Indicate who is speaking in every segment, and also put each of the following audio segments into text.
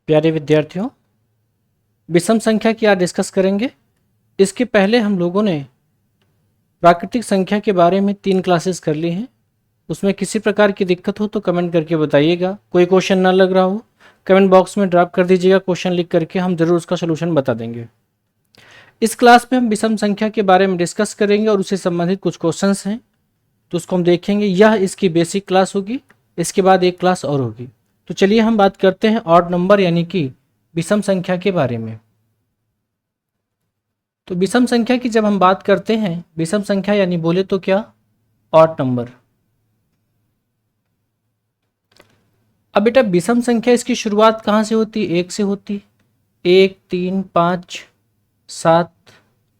Speaker 1: प्यारे विद्यार्थियों, विषम संख्या की आज डिस्कस करेंगे। इसके पहले हम लोगों ने प्राकृतिक संख्या के बारे में 3 क्लासेस कर ली हैं। उसमें किसी प्रकार की दिक्कत हो तो कमेंट करके बताइएगा। कोई क्वेश्चन ना लग रहा हो कमेंट बॉक्स में ड्रॉप कर दीजिएगा, क्वेश्चन लिख करके हम जरूर उसका सोल्यूशन बता देंगे। इस क्लास में हम विषम संख्या के बारे में डिस्कस करेंगे और उससे संबंधित कुछ क्वेश्चंस हैं तो उसको हम देखेंगे। यह इसकी बेसिक क्लास होगी, इसके बाद एक क्लास और होगी। तो चलिए हम बात करते हैं ऑड नंबर यानी कि विषम संख्या के बारे में। तो विषम संख्या की जब हम बात करते हैं, विषम संख्या यानी बोले तो क्या, ऑड नंबर। अब बेटा विषम संख्या इसकी शुरुआत कहाँ से होती है? 1 से होती। 1, 3, 5, 7,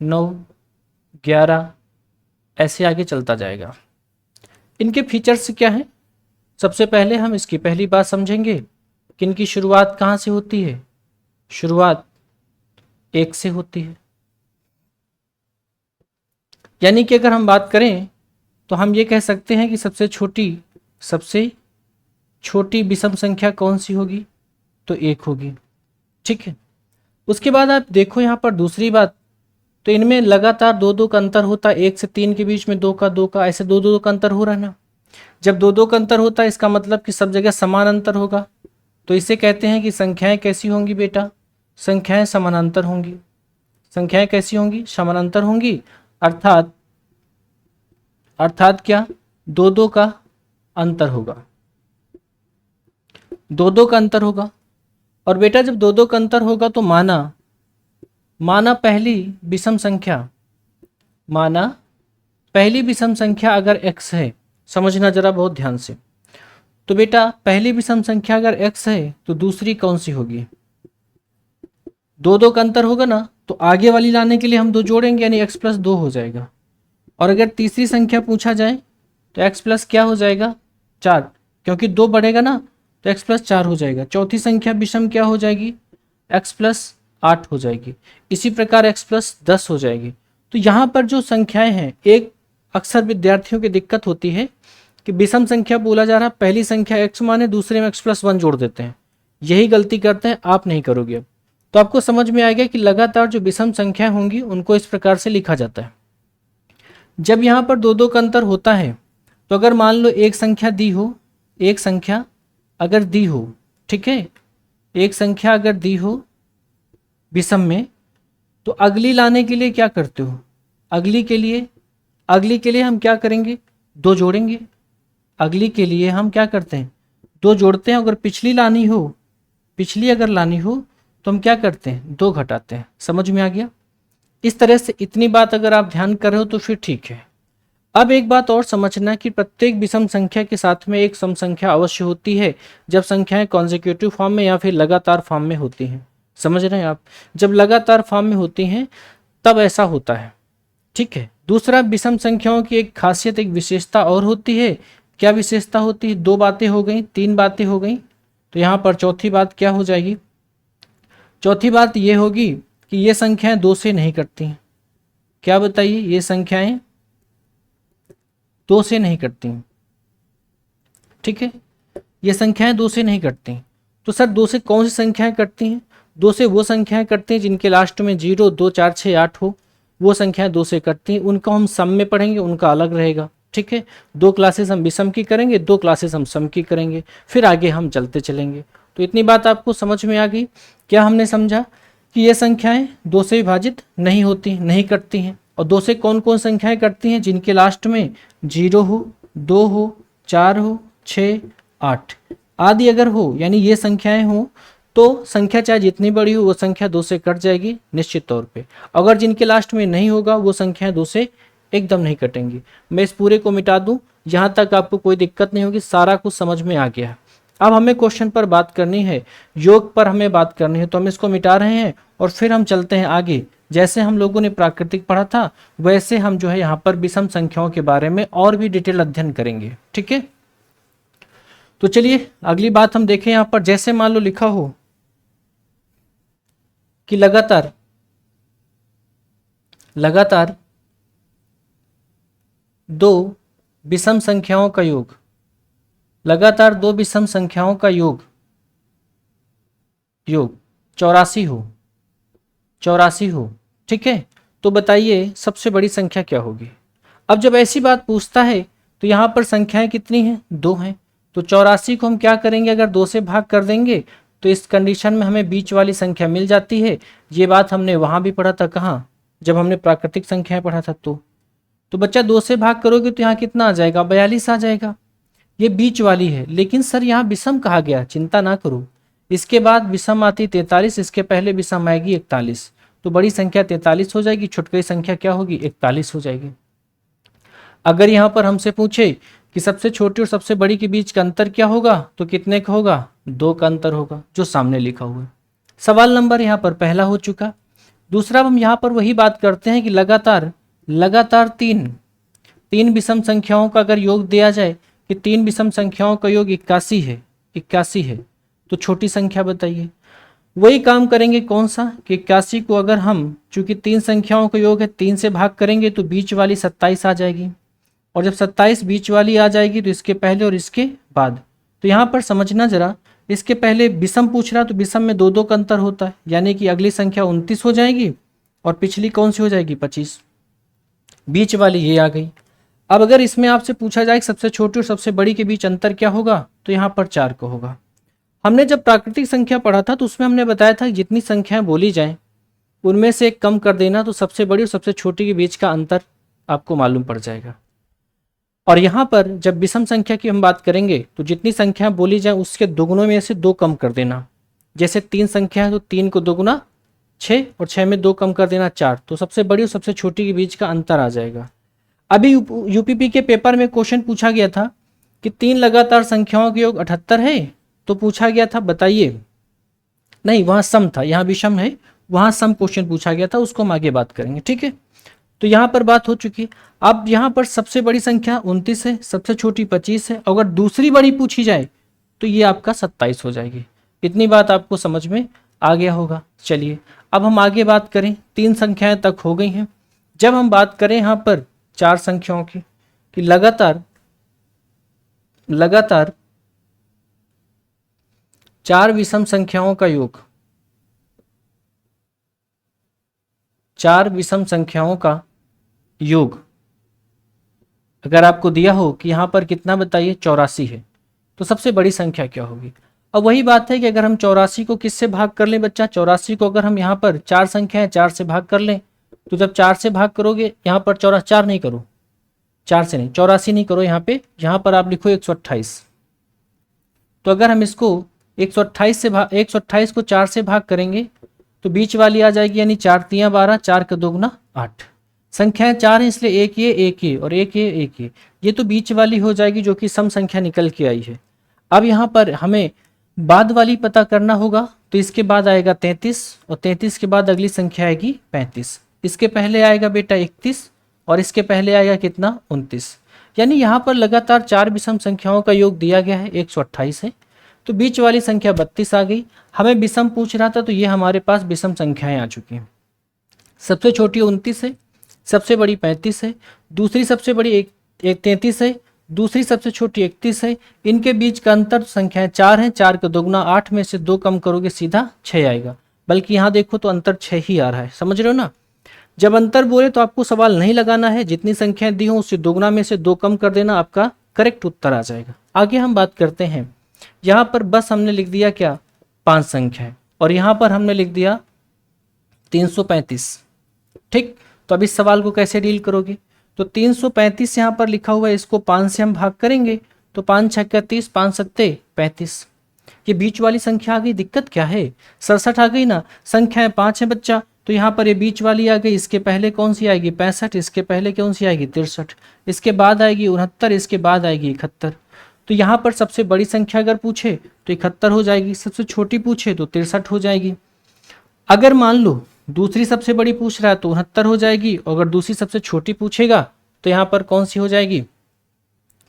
Speaker 1: 9, 11 ऐसे आगे चलता जाएगा। इनके फीचर्स क्या हैं? सबसे पहले हम इसकी पहली बात समझेंगे कि इनकी शुरुआत कहाँ से होती है। शुरुआत 1 से होती है। यानी कि अगर हम बात करें तो हम ये कह सकते हैं कि सबसे छोटी विषम संख्या कौन सी होगी? तो 1 होगी। ठीक है। उसके बाद आप देखो यहाँ पर दूसरी बात, तो इनमें लगातार 2-2 का अंतर होता है। 1 से 3 के बीच में 2 का ऐसे 2-2 का अंतर हो रहा है ना। जब 2-2 का अंतर होता है इसका मतलब कि सब जगह समान अंतर होगा। तो इसे कहते हैं कि संख्याएं कैसी होंगी बेटा? संख्याएं समानांतर होंगी। संख्याएं कैसी होंगी? समानांतर होंगी। अर्थात क्या? 2-2 का अंतर होगा। 2-2 का अंतर होगा। और बेटा जब 2-2 का अंतर होगा तो माना पहली विषम संख्या अगर x है, समझना जरा बहुत ध्यान से। तो बेटा पहली विषम संख्या अगर x है तो दूसरी कौन सी होगी? 2-2 का अंतर होगा ना, तो आगे वाली लाने के लिए हम 2 जोड़ेंगे यानी x + 2 हो जाएगा। और अगर तीसरी संख्या पूछा जाए तो x प्लस क्या हो जाएगा? 4, क्योंकि 2 बढ़ेगा ना तो x + 4 हो जाएगा। चौथी संख्या विषम क्या हो जाएगी? x + 8 हो जाएगी। इसी प्रकार x + 10 हो जाएगी। तो यहाँ पर जो संख्याएं हैं, एक अक्सर विद्यार्थियों की दिक्कत होती है कि विषम संख्या बोला जा रहा है, पहली संख्या x माने दूसरे में x + 1 जोड़ देते हैं। यही गलती करते हैं, आप नहीं करोगे। तो आपको समझ में आएगा कि लगातार जो विषम संख्या होंगी उनको इस प्रकार से लिखा जाता है। जब यहाँ पर 2-2 का अंतर होता है तो अगर मान लो एक संख्या दी हो, ठीक है, एक संख्या अगर दी हो विषम में, तो अगली लाने के लिए क्या करते हो? अगली के लिए हम क्या करेंगे? 2 जोड़ेंगे। अगली के लिए हम क्या करते हैं? 2 जोड़ते हैं। अगर पिछली अगर लानी हो तो हम क्या करते हैं? 2 घटाते हैं। समझ में आ गया? इस तरह से इतनी बात अगर आप ध्यान कर रहे हो तो फिर ठीक है। अब एक बात और समझना कि प्रत्येक विषम संख्या के साथ में एक सम संख्या अवश्य होती है जब संख्याएं कॉन्जिक्यूटिव फॉर्म में या फिर लगातार फॉर्म में होती हैं। समझ रहे हैं आप? जब लगातार फॉर्म में होती हैं तब ऐसा होता है। ठीक है। दूसरा, विषम संख्याओं की एक खासियत, एक विशेषता और होती है। क्या विशेषता होती है? 2 बातें हो गई, 3 बातें हो गई। तो यहाँ पर चौथी बात क्या हो जाएगी? चौथी बात ये होगी कि ये संख्याएं 2 से नहीं कटती हैं। क्या बताइए? ये संख्याएं 2 से नहीं कटती। ठीक है, ये संख्याएं 2 से नहीं कटती। तो सर 2 से कौन सी संख्याएं कटती हैं? 2 से वो संख्याएं कटती हैं जिनके लास्ट में 0, 2, 4, 6, 8 हो। वो संख्याएं 2 से कटती हैं। उनको हम सम में पढ़ेंगे, उनका अलग रहेगा। ठीक है, 2 क्लासेस हम विषम की करेंगे, 2 क्लासेस हम सम की करेंगे, फिर आगे हम चलते चलेंगे। तो इतनी बात आपको समझ में आ गई? क्या हमने समझा कि ये संख्याएं 2 से विभाजित नहीं होती, नहीं कटती हैं। और 2 से कौन कौन संख्याएं कटती हैं? जिनके लास्ट में 0 हो, 2 हो, 4 हो, 6, 8 आदि अगर हो, यानी ये संख्याएं हो, तो संख्या चाहे जितनी बड़ी हो वो संख्या 2 से कट जाएगी निश्चित तौर पे। अगर जिनके लास्ट में नहीं होगा वो संख्याएं 2 से एकदम नहीं कटेंगी। मैं इस पूरे को मिटा दूं, यहाँ तक आपको कोई दिक्कत नहीं होगी, सारा कुछ समझ में आ गया है। अब हमें क्वेश्चन पर बात करनी है, योग पर हमें बात करनी है, तो हम इसको मिटा रहे हैं और फिर हम चलते हैं आगे। जैसे हम लोगों ने प्राकृतिक पढ़ा था वैसे हम जो है यहाँ पर विषम संख्याओं के बारे में और भी डिटेल अध्ययन करेंगे। ठीक है, तो चलिए अगली बात हम देखें। यहाँ पर जैसे मान लो लिखा हो कि लगातार 2 विषम संख्याओं का योग, लगातार 2 विषम संख्याओं का योग योग 84 हो, 84 हो, ठीक है। तो बताइए सबसे बड़ी संख्या क्या होगी। अब जब ऐसी बात पूछता है तो यहाँ पर संख्याएं कितनी हैं, 2 हैं। तो 84 को हम क्या करेंगे, अगर 2 से भाग कर देंगे तो इस कंडीशन में हमें बीच वाली संख्या मिल जाती है। ये बात हमने वहाँ भी पढ़ा था, कहाँ, जब हमने प्राकृतिक संख्याएं पढ़ा था। तो बच्चा 2 से भाग करोगे तो यहाँ कितना आ जाएगा, 42 आ जाएगा। ये बीच वाली है, लेकिन सर यहाँ विषम कहा गया, चिंता ना करो। इसके बाद विषम आती 43, इसके पहले विषम आएगी 41। तो बड़ी संख्या 43 हो जाएगी, छुटकरी संख्या क्या होगी, 41 हो जाएगी। अगर यहाँ पर हमसे पूछे कि सबसे छोटी और सबसे बड़ी के बीच का अंतर क्या होगा, तो कितने का होगा, 2 का अंतर होगा, जो सामने लिखा हुआ है। सवाल नंबर यहाँ पर पहला हो चुका। दूसरा हम यहाँ पर वही बात करते हैं कि लगातार तीन विषम संख्याओं का अगर योग दिया जाए कि 3 विषम संख्याओं का योग 81 है, तो छोटी संख्या बताइए। वही काम करेंगे, कौन सा, कि 81 को अगर हम, चूंकि 3 संख्याओं का योग है, 3 से भाग करेंगे तो बीच वाली 27 आ जाएगी। और जब 27 बीच वाली आ जाएगी तो इसके पहले और इसके बाद। तो यहाँ पर समझना जरा, इसके पहले विषम पूछ रहा, तो विषम में 2 का अंतर होता है, यानी कि अगली संख्या 29 हो जाएगी और पिछली कौन सी हो जाएगी, 25। बीच वाली ये आ गई। अब अगर इसमें आपसे पूछा जाए कि सबसे छोटी और सबसे बड़ी के बीच अंतर क्या होगा, तो यहाँ पर 4 का होगा। हमने जब प्राकृतिक संख्या पढ़ा था तो उसमें हमने बताया था कि जितनी संख्याएं बोली जाएं उनमें से एक कम कर देना, तो सबसे बड़ी और सबसे छोटी के बीच का अंतर आपको मालूम पड़ जाएगा। और यहाँ पर जब विषम संख्या की हम बात करेंगे तो जितनी संख्या बोली जाए उसके दोगुनों में से 2 कम कर देना। जैसे 3 संख्या है तो 3 को दोगुना 6 और 6 में 2 कम कर देना 4, तो सबसे बड़ी और सबसे छोटी के बीच का अंतर आ जाएगा। अभी यूपीपी के पेपर में क्वेश्चन पूछा गया था कि 3 लगातार संख्याओं के योग 78 है, तो पूछा गया था बताइए, नहीं वहाँ सम था, यहाँ विषम है, वहाँ सम क्वेश्चन पूछा गया था, उसको हम आगे बात करेंगे, ठीक है। तो यहाँ पर बात हो चुकी। अब यहाँ पर सबसे बड़ी संख्या 29 है, सबसे छोटी 25 है। अगर दूसरी बड़ी पूछी जाए तो ये आपका 27 हो जाएगी। इतनी बात आपको समझ में आ गया होगा। चलिए अब हम आगे बात करें, 3 संख्याएं तक हो गई हैं। जब हम बात करें यहाँ पर 4 संख्याओं की, कि लगातार 4 विषम संख्याओं का योग, 4 विषम संख्याओं का योग अगर आपको दिया हो कि यहाँ पर कितना बताइए, 84 है, तो सबसे बड़ी संख्या क्या होगी। अब वही बात है कि अगर हम 84 को किससे भाग कर लें बच्चा, 84 को अगर हम यहाँ पर 4 संख्या है 4 से भाग कर लें, तो जब 4 से भाग करोगे यहाँ पर 4 नहीं करो, 4 से नहीं, 84 नहीं करो, यहाँ पर आप लिखो 128। तो अगर हम इसको 128 को 4 से भाग करेंगे तो बीच वाली आ जाएगी, यानी 4 3 12, 4 का दोगुना 8। संख्याएं 4 है इसलिए एक ये और एक ये तो बीच वाली हो जाएगी, जो कि सम संख्या निकल के आई है। अब यहाँ पर हमें बाद वाली पता करना होगा, तो इसके बाद आएगा 33 और 33 के बाद अगली संख्या आएगी 35। इसके पहले आएगा बेटा 31 और इसके पहले आएगा कितना, 29। यानी यहाँ पर लगातार 4 विषम संख्याओं का योग दिया गया है, 128 है, तो बीच वाली संख्या 32 आ गई। हमें विषम पूछ रहा था, तो ये हमारे पास विषम संख्याएं आ चुकी हैं। सबसे छोटी 29 है, सबसे बड़ी 35 है, दूसरी सबसे बड़ी एक 33 है, दूसरी सबसे छोटी 31 है। इनके बीच का अंतर संख्याएं 4 हैं, 4 का दोगुना 8 में से 2 कम करोगे सीधा 6 आएगा। बल्कि यहाँ देखो तो अंतर 6 ही आ रहा है, समझ रहे हो ना। जब अंतर बोले तो आपको सवाल नहीं लगाना है, जितनी संख्याएं दी हो उससे दोगुना में से 2 कम कर देना, आपका करेक्ट उत्तर आ जाएगा। आगे हम बात करते हैं, यहाँ पर बस हमने लिख दिया क्या, 5 संख्याएं, और यहाँ पर हमने लिख दिया 335, ठीक। तो अब इस सवाल को कैसे डील करोगे, तो 335 यहाँ पर लिखा हुआ है, इसको 5 से हम भाग करेंगे तो 5 6 30, 5 7 35। ये बीच वाली संख्या आ गई, दिक्कत क्या है, 67 आ गई ना। संख्याएं 5 है बच्चा, तो यहाँ पर ये बीच वाली आ गई, इसके पहले कौन सी आएगी 65, इसके पहले कौन सी आएगी 63, इसके बाद आएगी 69, इसके बाद आएगी 71। तो यहाँ पर सबसे बड़ी संख्या अगर पूछे तो 71 हो जाएगी, सबसे छोटी पूछे तो 63 हो जाएगी। अगर मान लो दूसरी सबसे बड़ी पूछ रहा है तो 69 हो जाएगी, और अगर दूसरी सबसे छोटी पूछेगा तो यहाँ पर कौन सी हो जाएगी,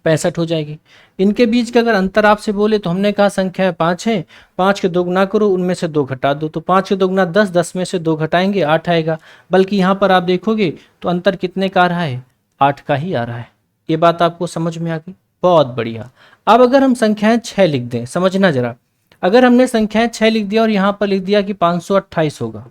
Speaker 1: 65 हो जाएगी। इनके बीच का अगर अंतर आपसे बोले तो हमने कहा संख्या 5 है, 5 के दोगुना करो, उनमें से 2 घटा दो, तो 5 के दोगुना 10, 10 में से 2 घटाएंगे 8 आएगा। बल्कि यहाँ पर आप देखोगे तो अंतर कितने का आ रहा है, 8 का ही आ रहा है। ये बात आपको समझ में आ गई, बहुत बढ़िया। अब अगर हम संख्याएं 6 लिख दें, समझना जरा, अगर हमने संख्याएं 6 लिख दिया और यहाँ पर लिख दिया कि 528 होगा,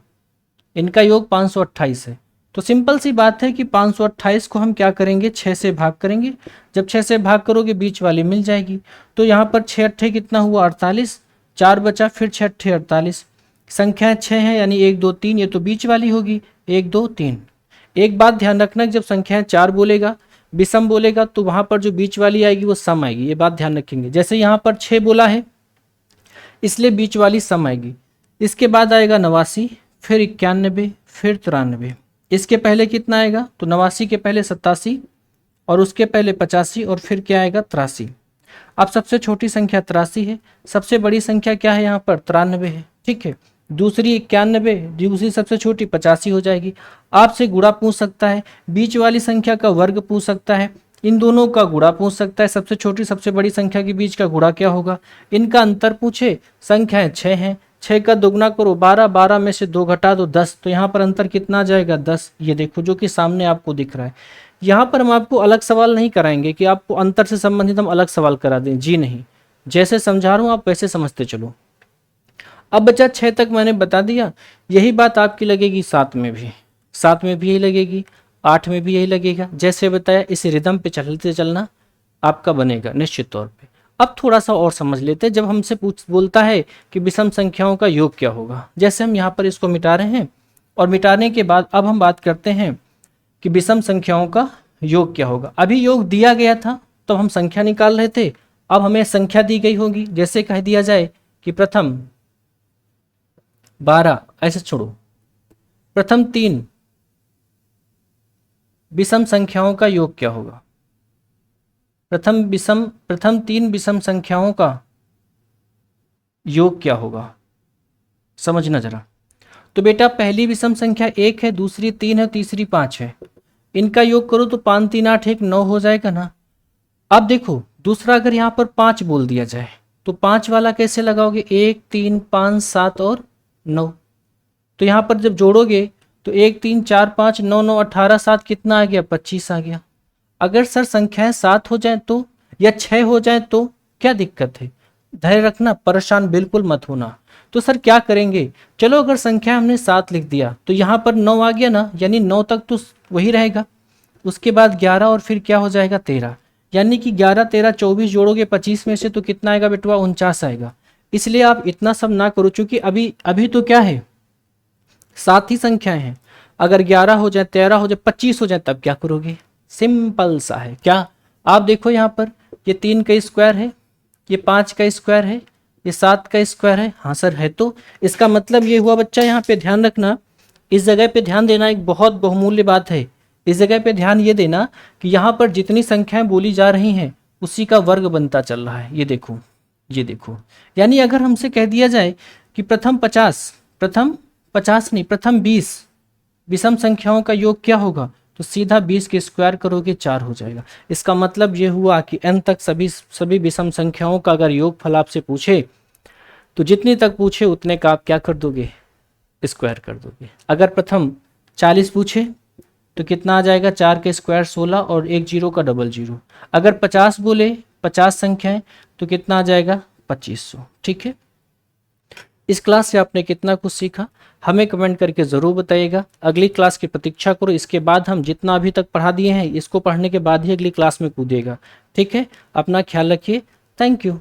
Speaker 1: इनका योग 528 है, तो सिंपल सी बात है कि 528 को हम क्या करेंगे, 6 से भाग करेंगे। जब 6 से भाग करोगे बीच वाली मिल जाएगी, तो यहाँ पर 6 अट्ठे कितना हुआ 48, 4 बचा, फिर 6 अट्ठे 48, संख्याएं 6 हैं यानी 1 2 3, ये तो बीच वाली होगी 1 2 3। एक बात ध्यान रखना, जब संख्याएं 4 बोलेगा, विषम बोलेगा, तो वहां पर जो बीच वाली आएगी वो सम आएगी, ये बात ध्यान रखेंगे। जैसे यहाँ पर 6 बोला है इसलिए बीच वाली सम आएगी। इसके बाद आएगा 89, फिर 91, फिर 93। इसके पहले कितना आएगा, तो 89 के पहले 87 और उसके पहले 85 और फिर क्या आएगा 83। अब सबसे छोटी संख्या 83 है, सबसे बड़ी संख्या क्या है यहाँ पर 93 है, ठीक है। दूसरी 91, दूसरी सबसे छोटी 85 हो जाएगी। आपसे गुणा पूछ सकता है, बीच वाली संख्या का वर्ग पूछ सकता है, इन दोनों का गुणा पूछ सकता है, सबसे छोटी सबसे बड़ी संख्या के बीच का गुणा क्या होगा, इनका अंतर पूछे। संख्याएं 6 हैं, 6 का दोगुना करो 12, 12 में से 2 घटा दो 10, तो यहाँ पर अंतर कितना आ जाएगा 10। ये देखो जो कि सामने आपको दिख रहा है। यहाँ पर हम आपको अलग सवाल नहीं कराएंगे कि आपको अंतर से संबंधित हम अलग सवाल करा दें, जी नहीं, जैसे समझा रहा हूँ आप वैसे समझते चलो। अब बचा 6 तक मैंने बता दिया, यही बात आपकी लगेगी 7 में भी, 7 में भी यही लगेगी, 8 में भी यही लगेगा। जैसे बताया इस रिदम पे चलते चलना आपका बनेगा निश्चित तौर पे। अब थोड़ा सा और समझ लेते हैं, जब हमसे बोलता है कि विषम संख्याओं का योग क्या होगा, जैसे हम यहाँ पर इसको मिटा रहे हैं और मिटाने के बाद अब हम बात करते हैं कि विषम संख्याओं का योग क्या होगा। अभी योग दिया गया था तो हम संख्या निकाल रहे थे, अब हमें संख्या दी गई होगी। जैसे कह दिया जाए कि प्रथम 12, ऐसे छोड़ो, प्रथम 3 विषम संख्याओं का योग क्या होगा, प्रथम 3 विषम संख्याओं का योग क्या होगा, समझना जरा। तो बेटा पहली विषम संख्या 1 है, दूसरी 3 है, तीसरी 5 है, इनका योग करो तो 5 3 8 1 9 हो जाएगा ना। अब देखो दूसरा अगर यहाँ पर 5 बोल दिया जाए तो 5 वाला कैसे लगाओगे, 1 3 5 7 और 9, तो यहाँ पर जब जोड़ोगे तो 1 3 4 5 9 9 18 7 कितना आ गया 25 आ गया। अगर सर संख्याएं 7 हो जाए तो या 6 हो जाए तो क्या दिक्कत है, धैर्य रखना, परेशान बिल्कुल मत होना। तो सर क्या करेंगे, चलो अगर संख्या हमने 7 लिख दिया तो यहाँ पर 9 आ गया ना, यानी 9 तक तो वही रहेगा, उसके बाद 11 और फिर क्या हो जाएगा 13, यानी कि 11 13 24 जोड़ोगे 25 में से तो कितना आएगा बेटवा 49 आएगा। इसलिए आप इतना सब ना करो, चूंकि अभी तो क्या है 7 ही संख्याएं हैं, अगर 11 हो जाए 13 हो जाए 25 हो जाए तब क्या करोगे, सिंपल सा है। क्या आप देखो यहाँ पर ये 3 का स्क्वायर है, ये 5 का स्क्वायर है, ये 7 का स्क्वायर है, हाँ सर है। तो इसका मतलब ये हुआ बच्चा, यहाँ पे ध्यान रखना, इस जगह पे ध्यान देना, एक बहुत बहुमूल्य बात है। इस जगह पे ध्यान ये देना कि यहाँ पर जितनी संख्याएं बोली जा रही हैं उसी का वर्ग बनता चल रहा है। ये देखो, ये देखो, यानी अगर हमसे कह दिया जाए कि प्रथम 50 नहीं प्रथम 20 विषम संख्याओं का योग क्या होगा, तो सीधा 20 के स्क्वायर करोगे 4 हो जाएगा। इसका मतलब ये हुआ कि n तक सभी विषम संख्याओं का अगर योगफल आपसे पूछे तो जितनी तक पूछे उतने का आप क्या कर दोगे, स्क्वायर कर दोगे। अगर प्रथम 40 पूछे तो कितना आ जाएगा, 4 के स्क्वायर 16 और 1 जीरो का डबल जीरो। अगर 50 बोले 50 संख्याएं तो कितना आ जाएगा 2500। ठीक है, इस क्लास से आपने कितना कुछ सीखा हमें कमेंट करके ज़रूर बताइएगा। अगली क्लास की प्रतीक्षा करो, इसके बाद हम जितना अभी तक पढ़ा दिए हैं इसको पढ़ने के बाद ही अगली क्लास में कूदिएगा। ठीक है, अपना ख्याल रखिए, थैंक यू।